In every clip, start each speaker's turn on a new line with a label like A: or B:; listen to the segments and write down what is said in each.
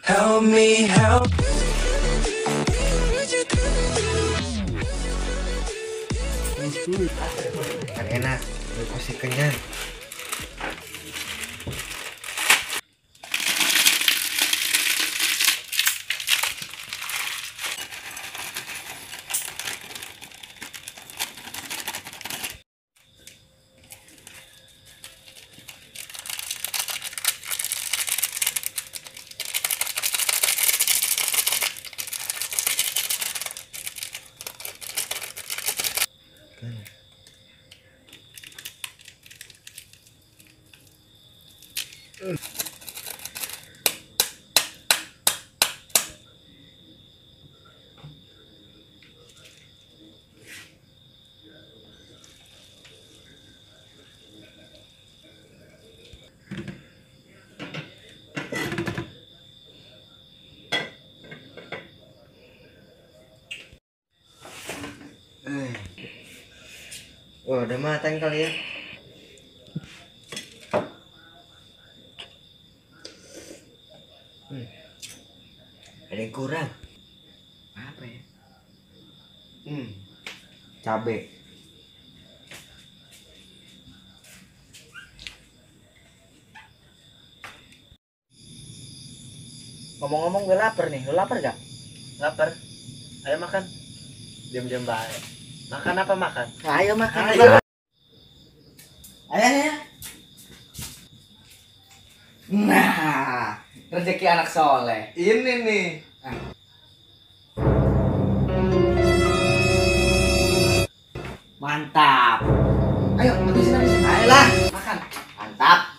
A: Help me help.
B: Kan enak, udah pasti kenyang. Wah, udah matang kali ya. Ada yang kurang. Apa ya? Cabe. Ngomong-ngomong, gue lapar nih. Lo lapar gak?
C: Lapar. Ayo makan. Diam-diam baik. Makan apa makan?
B: Ayo makan.
C: Ayo.
B: Ayo. Nah, rezeki anak soleh.
C: Ini nih.
B: Mantap. Ayo, habisin. Ayolah, makan. Mantap.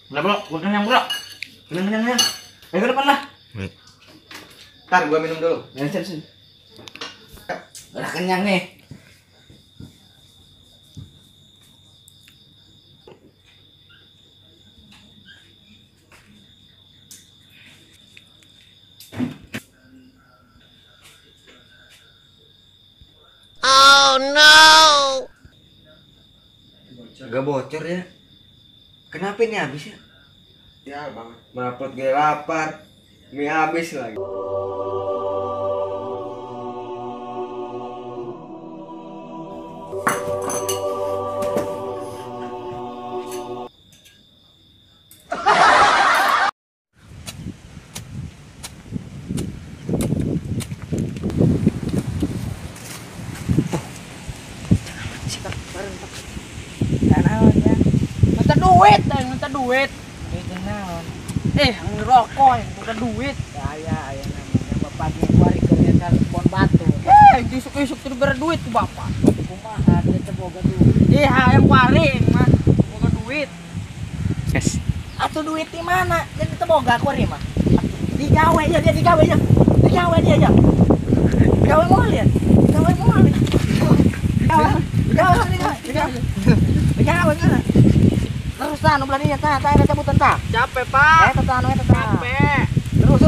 C: Udah bro, gue kenyang bro.
B: Kenyang.
C: Ayo ke depan lah.
B: Ntar gue minum dulu. Sini. Udah kenyang nih.
A: Oh no.
B: Agak bocor ya. Kenapa ini habis ya?
C: Ya banget.
B: Mana perut gue lapar. Mie habis lagi.
D: Minta duit. Ngerokok bukan duit.
B: Saya namanya bapaknya kuari kerja telepon batu.
D: Isuk-isuk terus berduit tuh bapak.
B: Kumaha dia teh boga duit.
D: Yang kuarin mah bukan duit.
B: Yes.
D: Atuh duit di mana? Jadi teboga kuari mah. Digawe aja dia. Digawe mau lihat. Digawe kan. Terus anu belaninya tah cabutan tah.
C: Capek pak.
D: Tah.
C: Capek.
D: Terus.